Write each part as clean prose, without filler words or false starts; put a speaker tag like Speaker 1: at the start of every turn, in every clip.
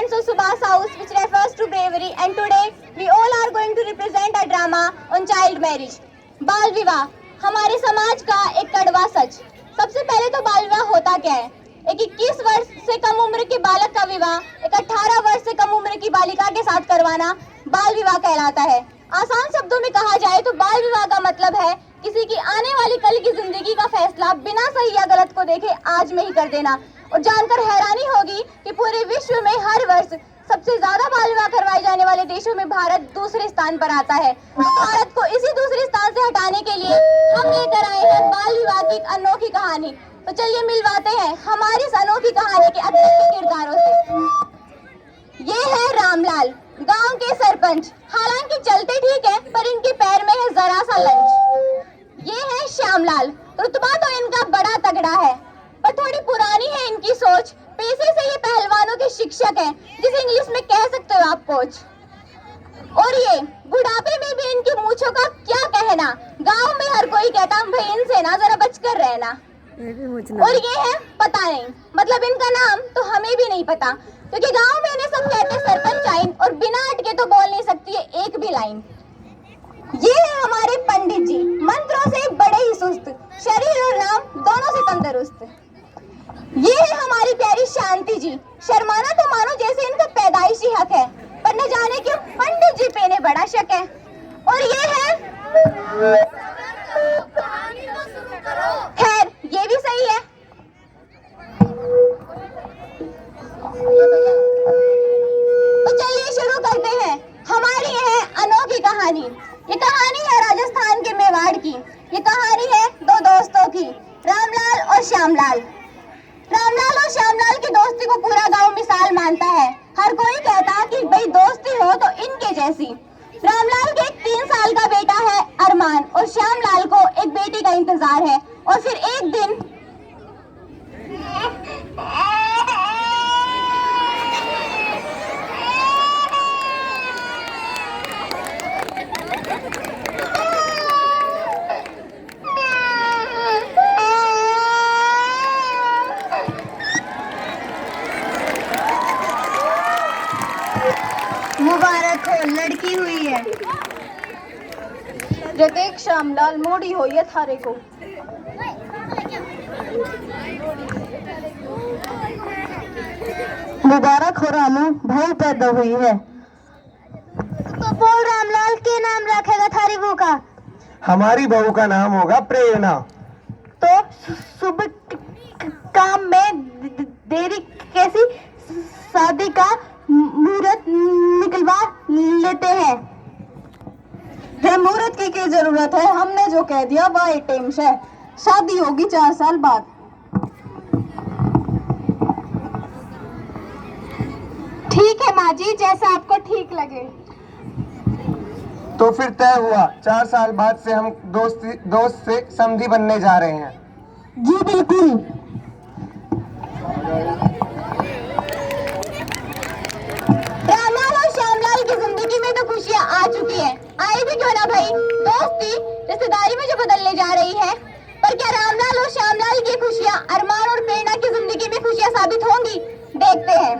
Speaker 1: students of Subhas House, which refers to bravery, and today we all are going to represent a drama on child marriage. बाल विवाह हमारे समाज का एक कड़वा सच। सबसे पहले तो बाल विवाह होता क्या है? एक 21 वर्ष से कम उम्र के बालक का विवाह एक 18 वर्ष से कम उम्र की बालिका के साथ करवाना बाल विवाह कहलाता है। आसान शब्दों में कहा जाए तो बाल विवाह का मतलब है किसी की आने वाली कल की जिंदगी का फैसला बिना सही या गलत को देखे आज में ही कर देना। और जानकर हैरानी होगी कि पूरे विश्व में हर वर्ष सबसे ज्यादा बाल विवाह करवाए जाने वाले देशों में भारत दूसरे स्थान पर आता है। भारत को इसी दूसरे स्थान से हटाने के लिए हम लेकर आए हैं बाल विवाह की एक अनोखी कहानी। तो चलिए मिलवाते हैं हमारी इस अनोखी कहानी के अनोखे किरदारों से। ये है रामलाल, गांव के सरपंच। हालांकि चलते ठीक है पर इनके पैर में है जरा सा लंच। ये है श्यामलाल, रुतबा तो इनका बड़ा तगड़ा है पर थोड़ी पुरानी है इनकी सोच। पेशे से ये पहलवानों के शिक्षक हैं, जिसे इंग्लिश में कह सकते हो आप कोच। और ये बुढ़ापे में भी इनकी मूंछों का क्या कहना। गांव में हर कोई कहता भाई इनसे ना जरा बचकर रहना। और ये है पता नहीं, मतलब इनका नाम तो हमें भी नहीं पता क्योंकि गांव में इन्हें सब कहते हैं सरपंच आइन और बिना अटके तो बोल नहीं सकती है एक भी लाइन। ये है हमारे पंडित जी, मंत्रों से बड़े ही सुस्त, शरीर और नाम दोनों से तंदुरुस्त। ये है हमारी प्यारी शांति जी, शर्माना तो मानो जैसे इनका पैदाइशी हक है पर न जाने क्यों पंडित जी पे ने बड़ा शक है। और ये है खैर ये भी सही है। तो चलिए शुरू करते हैं हमारी यह अनोखी कहानी। ये कहानी है राजस्थान के मेवाड़ की। ये कहानी है दो दोस्तों की, रामलाल और श्यामलाल। रामलाल और श्यामलाल की दोस्ती को पूरा गांव मिसाल मानता है। हर कोई कहता कि भाई दोस्ती हो तो इनके जैसी। रामलाल के एक 3 साल का बेटा है अरमान और श्यामलाल को एक बेटी का इंतजार है। और फिर एक दिन मुबारक हो, लड़की हुई है।
Speaker 2: जे देख श्यामलाल मोड़ी हो ये थारे को।
Speaker 3: मुबारक हो रामू, बहू पैदा हुई है।
Speaker 1: तो बोल रामलाल के नाम रखेगा थारी बहू का?
Speaker 4: हमारी बहू का नाम होगा प्रेरणा।
Speaker 1: तो शुभ काम में देरी कैसी? शादी का मुहूर्त निकलवा लेते हैं।
Speaker 2: मुहूर्त की क्या जरूरत है, हमने जो कह दिया वह टाइम से। शादी होगी 4 साल बाद।
Speaker 1: ठीक है माँ जी, जैसा आपको ठीक लगे।
Speaker 4: तो फिर तय हुआ, 4 साल बाद से हम दोस्त से समधी बनने जा रहे हैं।
Speaker 3: जी बिल्कुल।
Speaker 1: रामलाल और श्यामलाल की जिंदगी में तो खुशियाँ आ चुकी हैं। आई भी क्यों ना भाई, दोस्ती रिश्तेदारी में जो बदलने जा रही है। पर क्या रामलाल और श्यामलाल की खुशियाँ अरमान और प्रेरणा की जिंदगी में खुशियाँ साबित होंगी? देखते हैं।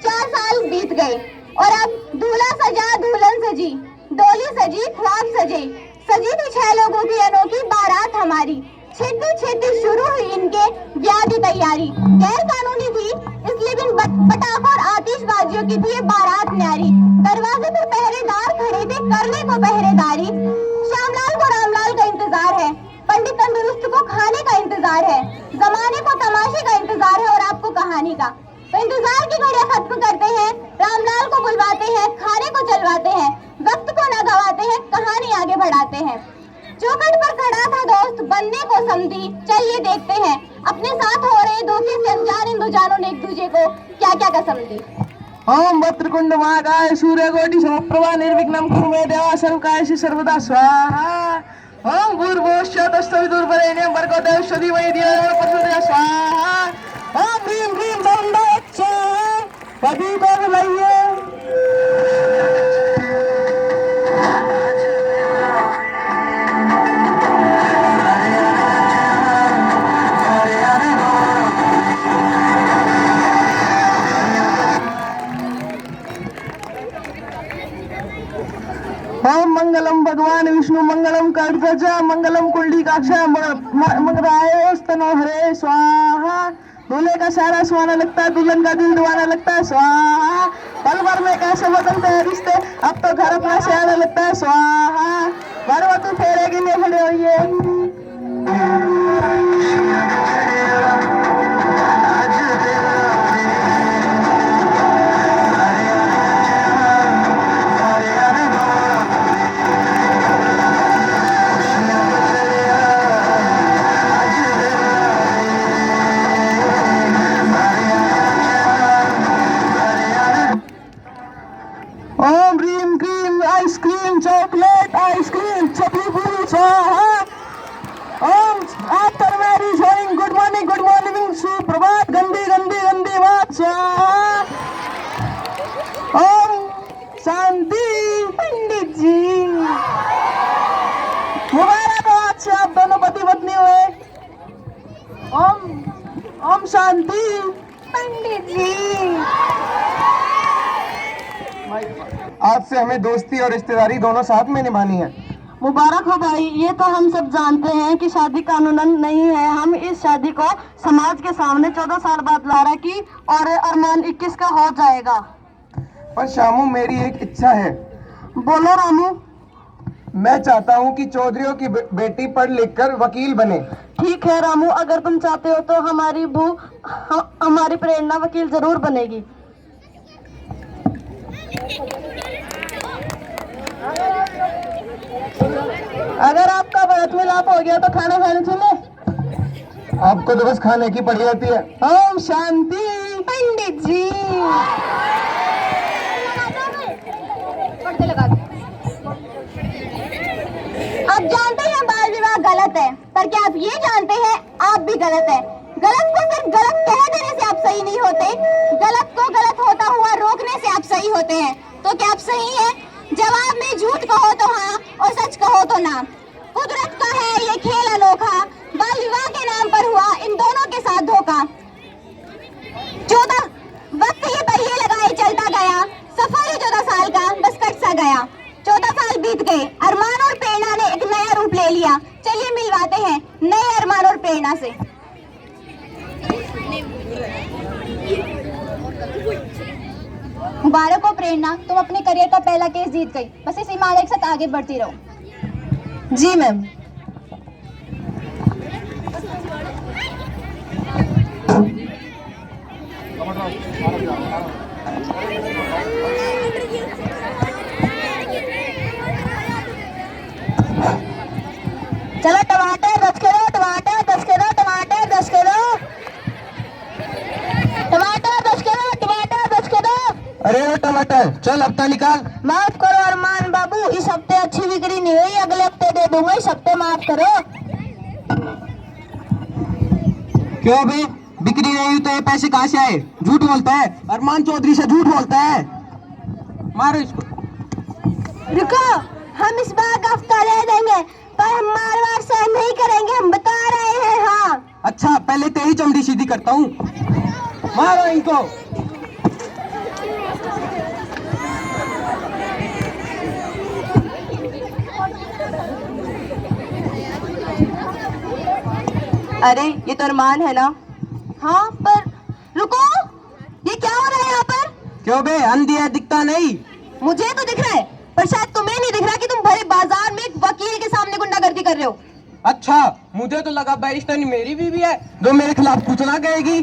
Speaker 1: 4 साल बीत गए और अब दूल्हा सजा दुल्हन सजी, डोली सजी ख्वाब सजे, सजी थी 6 लोगों की अनोखी बारात हमारी। छेती शुरू हुई इनके ब्याह की तैयारी। गैर कानूनी थी इसलिए भी पटाखों और आतिशबाजियों की थी ये बारात न्यारी। दरवाजे पर पहरेदार खड़े थे करने को पहरेदारी। श्यामलाल को रामलाल का इंतजार है, पंडित तंदुरुस्त को खाने का इंतजार है, जमाने को तमाशे का इंतजार है और आपको कहानी का। तो इंतजार की घड़ियां खत्म करते हैं, रामलाल को बुलवाते हैं, खाने को चलवाते हैं, वक्त को न गवाते हैं, कहानी आगे बढ़ाते हैं। चौखट पर खड़ा था दोस्त बनने को समझी। चलिए देखते हैं अपने साथ हो रहे धोखे से अनजान इन दो जानों ने एक दूसरे को क्या क्या कसम दी।
Speaker 3: ओम वक्रतुंड महाकाय सूर्यकोटि समप्रभा निर्विघ्नं कुरु मे देवा सर्वकार्येषु सर्वदा स्वाहा। ओम भूर्भुवस्सुः तत्सवितुर्वरेण्यं भर्गो देवस्य धीमहि धियो यो नः प्रचोदयात् स्वाहा। ओम ह्रीं ह्रीं दण्डोच्च कभी को बुलाइए। ओम मंगलम भगवान विष्णु मंगलम कर्कज मंगलम कुंडलीकाक्ष मंगलाय स्तनो हरे स्वाहा। दूल्हे का सारा सुहाना लगता है, दुल्हन का दिल दीवाना लगता है स्वाहा। पल भर में कैसे बदलते हैं रिश्ते, अब तो घर अपना से आने लगता है स्वाहा। भरवतु फेरे के लिए खड़े होइए। ओम रीम cream ice cream chocolate ice cream chakli puri स्वाहा। ओम आफ्टर मैरिज होइंग गुड मॉर्निंग सुप्रभात गंदी गंदी गंदी बात स्वाहा। ओम शांति। पंडित जी मुबारक हो, आज से आप दोनों पति पत्नी हुए। ओम शांति। पंडित जी
Speaker 4: आज से हमें दोस्ती और रिश्तेदारी दोनों साथ में निभानी है।
Speaker 2: मुबारक हो भाई। ये तो हम सब जानते हैं कि शादी कानूनन नहीं है। हम इस शादी को समाज के सामने 14 साल बाद लारा की और अरमान 21 का हो जाएगा।
Speaker 4: पर शामू, मेरी एक इच्छा है।
Speaker 2: बोलो रामू।
Speaker 4: मैं चाहता हूँ कि चौधरियों की बेटी पढ़ लिख कर वकील बने।
Speaker 2: ठीक है रामू, अगर तुम चाहते हो तो हमारी प्रेरणा वकील जरूर बनेगी। अगर आपका व्रत मिलाप हो गया तो खाना खाने चले।
Speaker 4: आपको तो बस खाने की पड़ी रहती है।
Speaker 3: ओम शांति।
Speaker 2: पंडित जी
Speaker 1: आप जानते हैं बाल विवाह गलत है, पर क्या आप ये जानते हैं आप भी गलत है। गलत को सिर्फ गलत कह देने से आप सही नहीं होते, गलत को गलत होता हुआ रोकने से आप सही होते हैं। तो क्या आप सही हैं? जवाब में झूठ कहो तो हाँ और सच कहो तो ना। कुदरत का है ये खेल अनोखा, बाल विवाह के नाम पर हुआ इन दोनों के साथ धोखा। 14 वक्त ये पहिए लगाए चलता गया, सफर ही 14 साल का बस कट सा गया। 14 साल बीत गए, अरमान और प्रेरणा ने एक नया रूप ले लिया। चलिए मिलवाते हैं नए अरमान और प्रेरणा से। मुबारक हो प्रेरणा, तुम अपने करियर का पहला केस जीत गई। बस इस ईमानदारी के साथ आगे बढ़ती रहो।
Speaker 2: जी मैम।
Speaker 1: चलो टमाटर 10 किलो, टमाटर 10 किलो, टमाटर 10 किलो, टमाटर 10 किलो, टमाटर 10 किलो।
Speaker 4: अरे वो टमाटर चल हफ्ता निकाल।
Speaker 1: माफ करो अरमान बाबू, इस हफ्ते अच्छी बिक्री नहीं हुई, अगले हफ्ते दे दूंगा, इस हफ्ते माफ करो।
Speaker 3: क्यों भाई, बिक्री नहीं हुई तो ये पैसे कहाँ से आए? झूठ बोलता है, अरमान चौधरी से झूठ बोलता है। मारो इसको।
Speaker 1: रुको, हम इस बार का हफ्ता दे देंगे, पर हम मारवाड़ सहन नहीं करेंगे, हम बता रहे हैं। हाँ
Speaker 3: अच्छा, पहले तेरी चमड़ी सीधी करता हूँ। मारो इनको।
Speaker 2: अरे ये तो अरमान है ना?
Speaker 1: हाँ, पर रुको, ये क्या हो रहा है यहाँ पर?
Speaker 3: क्यों बे, अंधी है, दिखता नहीं?
Speaker 1: मुझे तो दिख रहा है, पर शायद तुम्हें नहीं दिख रहा कि तुम भरे बाजार में एक वकील के सामने गुंडागर्दी कर रहे हो।
Speaker 3: अच्छा, मुझे तो लगा बैरिस्टर मेरी बीवी है जो मेरे खिलाफ कुछ ना कहेगी।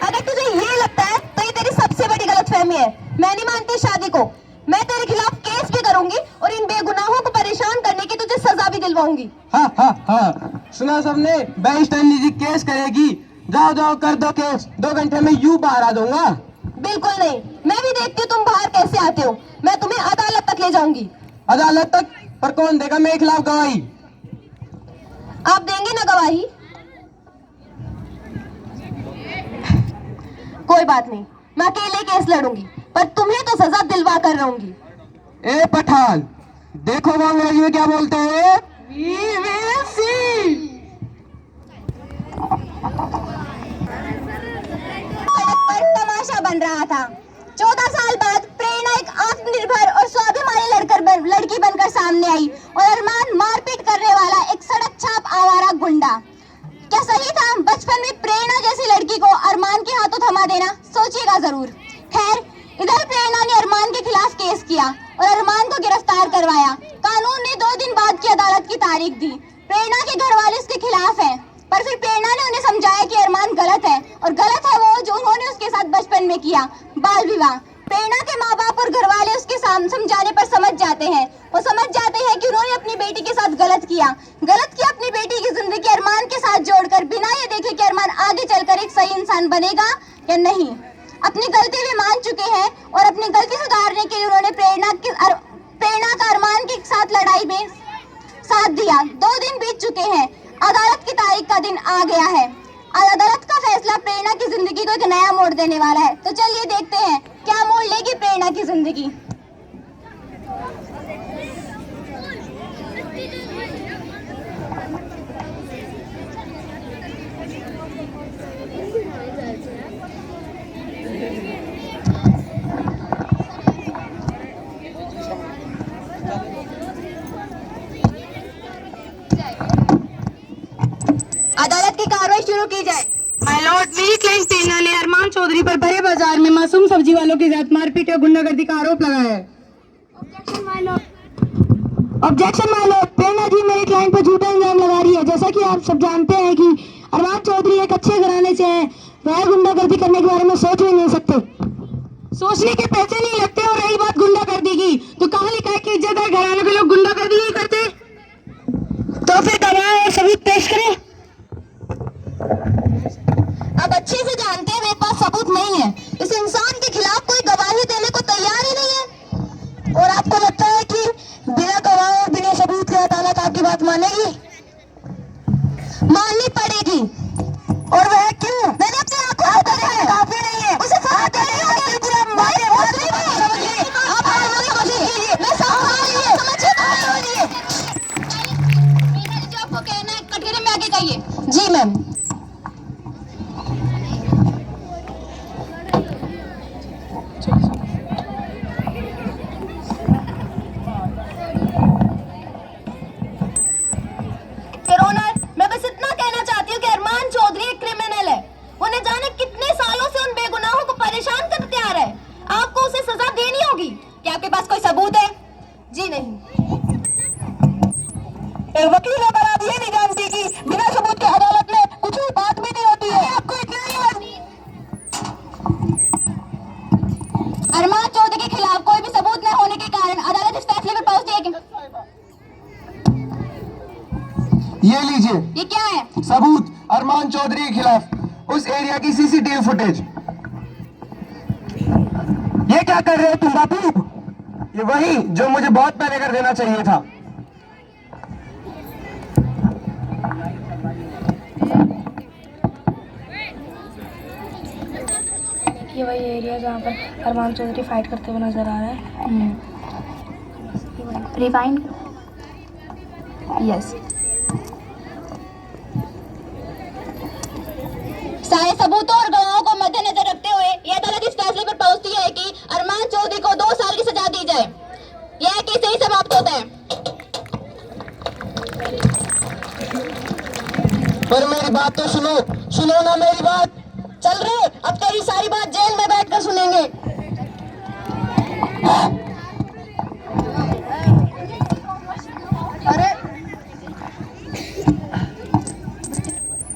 Speaker 1: अगर तुझे ये लगता है तो ये तेरी सबसे बड़ी गलतफहमी है। मैं नहीं मानती शादी को। मैं तेरे खिलाफ केस भी करूंगी और इन बेगुनाहों को परेशान करने की तुझे सजा भी दिलवाऊंगी।
Speaker 3: हाँ हाँ हाँ, सुना सबने, बैरिस्टर निजी केस करेगी। जाओ जाओ कर दो केस, 2 घंटे में यूं बाहर आ जाऊंगा।
Speaker 1: बिल्कुल नहीं, मैं भी देखती हूँ तुम बाहर कैसे आते हो। मैं तुम्हें अदालत तक ले जाऊंगी।
Speaker 3: अदालत तक? पर कौन देगा मेरे खिलाफ गवाही?
Speaker 1: आप देंगे ना गवाही? कोई बात नहीं, मैं अकेले केस लड़ूंगी, पर तुम्हें तो सजा दिलवा कर रहूंगी।
Speaker 3: ए पठान, देखो वो अंग्रेजी में क्या बोलते हैं? We will see।
Speaker 1: सड़क पर तमाशा बन रहा था। 14 साल बाद प्रेरणा एक आत्मनिर्भर और स्वाभिमानी लड़की बनकर सामने आई और अरमान मारपीट करने वाला एक सड़क छाप आवारा गुंडा। क्या सही था बचपन में प्रेरणा जैसी लड़की को अरमान के हाथों थमा देना? सोचिएगा जरूर। खैर, इधर प्रेरणा ने अरमान के खिलाफ केस किया और अरमान को गिरफ्तार करवाया। कानून ने 2 दिन बाद की अदालत की तारीख दी। प्रेरणा के घर वाले उसके खिलाफ हैं, पर फिर प्रेरणा ने उन्हें समझाया कि अरमान गलत है, और गलत है वो जो उन्होंने उसके साथ बचपन में किया, बाल विवाह। प्रेरणा के माँ बाप और घर वाले उसके समझाने पर समझ जाते हैं। वो समझ जाते हैं कि उन्होंने अपनी बेटी के साथ गलत किया अपनी बेटी की जिंदगी अरमान के साथ जोड़कर, बिना ये देखे कि अरमान आगे चलकर एक सही इंसान बनेगा या नहीं। अपनी गलती भी मान चुके हैं और अपनी गलती सुधारने के लिए उन्होंने प्रेरणा का अरमान के साथ लड़ाई में साथ दिया। 2 दिन बीत चुके हैं, अदालत की तारीख का दिन आ गया है। अदालत का फैसला प्रेरणा की जिंदगी को एक नया मोड़ देने वाला है। तो चलिए देखते हैं क्या मोड़ लेगी प्रेरणा की जिंदगी। अदालत की कार्रवाई शुरू की जाए।
Speaker 2: माय लॉर्ड, मेरी क्लाइंट प्रेरणा ने अरमान चौधरी पर भरे बाजार में मासूम सब्जी वालों के साथ मारपीट और गुंडागर्दी का आरोप लगाया है। ऑब्जेक्शन माय लॉर्ड, प्रेरणा जी मेरे क्लाइंट पर झूठा इल्जाम लगा रही है। जैसा कि आप सब जानते हैं कि अरमान चौधरी एक अच्छे घराने से है, वह गुंडागर्दी करने के बारे में सोच भी नहीं सकते, सोचने के पैसे नहीं लगते। और रही बात गुंडागर्दी की, तो कहाँ लिखा है कि इज्जतदार घरानों के लोग गुंडागर्दी नहीं करते? तो फिर गवाह और सबूत पेश करें।
Speaker 1: अब अच्छे से जानते हैं मेरे पास सबूत नहीं है। इस इंसान के खिलाफ कोई गवाही देने को तैयार ही नहीं है।
Speaker 2: और आपको लगता है कि बिना गवाह और बिना सबूत के अदालत आपकी बात मानेगी?
Speaker 1: माननी पड़ेगी।
Speaker 2: और वह क्यों?
Speaker 1: मैंने अपनी आंखों से देखा है।
Speaker 2: काफी नहीं है,
Speaker 1: उसे समझ नहीं है। आप समझिए, मैं समझिए जो आपको कहना है कटघरे में आगे कहिए।
Speaker 2: जी मैम।
Speaker 1: मैं बस इतना कहना चाहती हूँ कि अरमान चौधरी एक क्रिमिनल है। उन्हें जाने कितने सालों से उन बेगुनाहों को परेशान करते आ रहा है। आपको उसे सजा देनी होगी। क्या आपके पास कोई सबूत है? जी नहीं।
Speaker 2: एक वकील होकर आप ये नहीं जानती कि बिना सबूत के अदालत में कुछ भी बात भी नहीं होती है। आपको इतना ही
Speaker 1: अरमान चौधरी के खिलाफ कोई भी सबूत न होने के कारण अदालत इस फैसले पर पहुंची है कि
Speaker 4: ये लीजिए
Speaker 1: ये क्या है?
Speaker 4: सबूत अरमान चौधरी के खिलाफ उस एरिया की सीसीटीवी फुटेज।
Speaker 3: ये क्या कर रहे हो तुम बापू?
Speaker 4: ये वही जो मुझे बहुत पहले कर देना चाहिए था।
Speaker 5: ये वही एरिया जहाँ पर अरमान चौधरी फाइट करते हुए नजर आ रहा है।
Speaker 1: रिवाइंड।
Speaker 5: यस।
Speaker 1: सारे सबूतों और गवाहों को मद्देनजर रखते हुए यह अदालत इस फैसले पर पहुंचती है कि अरमान चौधरी को 2 साल की सजा दी जाए। यह केस यही समाप्त होता है।
Speaker 4: पर मेरी बात तो सुनो ना मेरी बात।
Speaker 2: चल रहे, अब तेरी सारी बात जेल में बैठकर सुनेंगे।
Speaker 1: अरे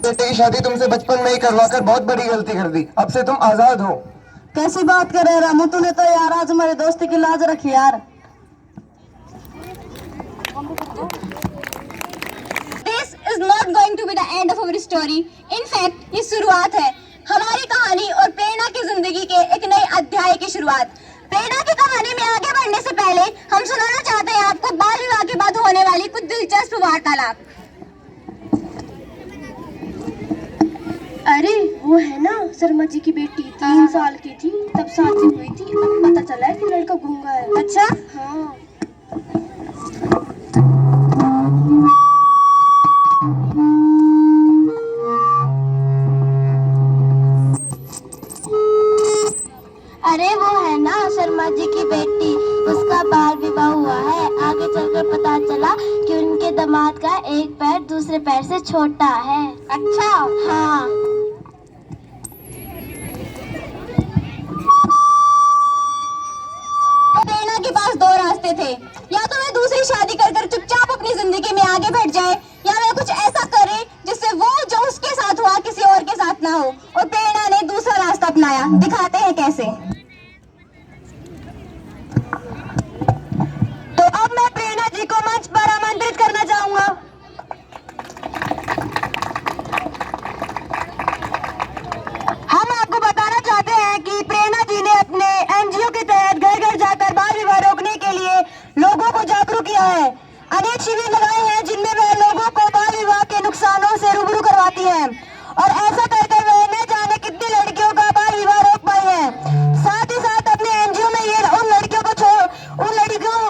Speaker 4: बेटे की शादी तुमसे बचपन में ही करवाकर बहुत बड़ी गलती कर दी। अब से तुम आजाद हो।
Speaker 2: कैसी बात कर रहे रामू? तूने तो यार आज हमारे दोस्ती की लाज रखी यार।
Speaker 1: This is not going to be the end of our story. In fact, ये शुरुआत है हमारी कहानी और प्रेरणा की जिंदगी के एक नए अध्याय की शुरुआत। प्रेरणा की कहानी में आगे बढ़ने से पहले हम सुनाना चाहते हैं आपको बाल विवाह के बाद होने वाली कुछ दिलचस्प वार्तालाप।
Speaker 5: अरे वो है ना शर्मा जी की बेटी, 3 साल की थी तब शादी हुई थी। अब पता चला है कि लड़का गूंगा है।
Speaker 1: अच्छा,
Speaker 5: हाँ।
Speaker 1: अरे वो है नैना शर्मा जी की बेटी, उसका बाल विवाह हुआ है। आगे चलकर पता चला कि उनके दामाद का एक पैर दूसरे पैर से छोटा है। अच्छा, हाँ। प्रेरणा के पास दो रास्ते थे, या तो वह दूसरी शादी कर चुपचाप अपनी जिंदगी में आगे बढ़ जाए, या वह कुछ ऐसा करे जिससे वो जो उसके साथ हुआ किसी और के साथ ना हो। और प्रेरणा ने दूसरा रास्ता अपनाया। दिखाते हैं कैसे। तो अब मैं प्रेरणा जी को मंच पर आमंत्रित करना चाहूंगा। हम आपको बताना चाहते हैं कि प्रेरणा जी ने अपने एनजीओ के तहत घर घर जाकर बाल विवाह रोकने के लिए लोगों को जागरूक किया है। अनेक शिविर लगाए हैं जिनमें वह लोगों को बाल विवाह के नुकसानों से रूबरू करवाती है, और ऐसा कर वह न जाने कितनी लड़कियों का बाल विवाह रोक पाई है। साथ ही साथ अपने एनजीओ में ये उन लड़कियों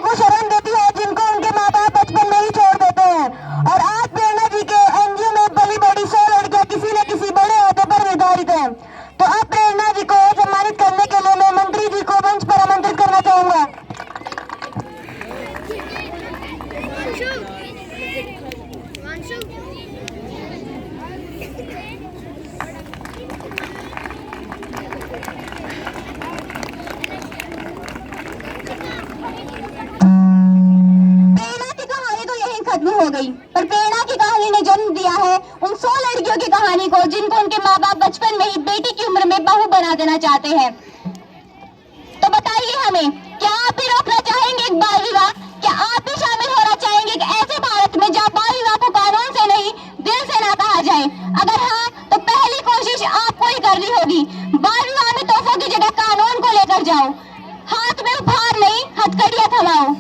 Speaker 1: को शरण देती है जिनको उनके माँ बाप बचपन में ही छोड़ देते हैं। और आज प्रेरणा जी के एनजीओ में बड़ी बड़ी 100 लड़कियां किसी न किसी बड़े ओहदे पर निर्धारित है। तो अब प्रेरणा जी को सम्मानित करने के लिए मैं मंत्री जी को मंच पर आमंत्रित करना चाहूंगा। खत्म हो गई, पर प्रेरणा की कहानी ने जन्म दिया है उन 100 लड़कियों की कहानी को जिनको उनके माँ बाप बचपन में ही बेटी की उम्र में बहू बना देना चाहते हैं। तो बताइए हमें, क्या आप भी रोकना चाहेंगे एक बाल विवाह? क्या आप भी शामिल होना चाहेंगे एक ऐसे भारत में जहाँ बाल विवाह को कानून से नहीं दिल से ना कहा जाए? अगर हाँ, तो पहली कोशिश आपको ही करनी होगी। बाल विवाह में तोहफों की जगह कानून को लेकर जाओ। हाथ में उपहार नहीं, हथकड़ियां थमाओ।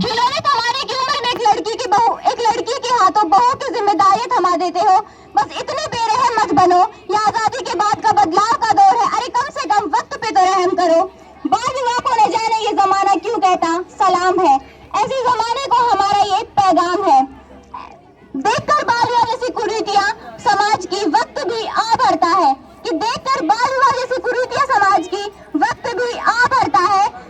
Speaker 1: खिलौने थमाने की उम्र में एक लड़की के हाथों बहू की जिम्मेदारी थमा देते हो। बस इतने बेरहम मत बनो, ये आजादी के बाद का बदलाव का दौर है। अरे कम से कम वक्त पे तो रहम करो। बाल विवाह को न जाने ये जमाना क्यों कहता सलाम है। ऐसे जमाने को हमारा ये पैगाम है। देखकर बाल विवाह जैसी कुरीतियां समाज की वक्त भी आ बढ़ता है, कि देखकर बाल विवाह जैसी कुरीतियां समाज की वक्त भी आ बढ़ता है।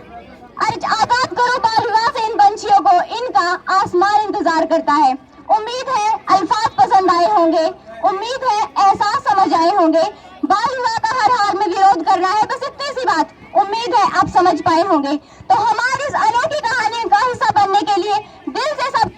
Speaker 1: अरे आजाद करो बाल विवाह से इन पंछियों को, इनका आसमान इंतजार करता है। उम्मीद है अल्फाज पसंद आए होंगे, उम्मीद है एहसास समझ आए होंगे। बाल विवाह का हर हाल में विरोध करना है, बस इतनी सी बात। उम्मीद है आप समझ पाए होंगे। तो हमारी इस अनोखी कहानी का हिस्सा बनने के लिए दिल से सब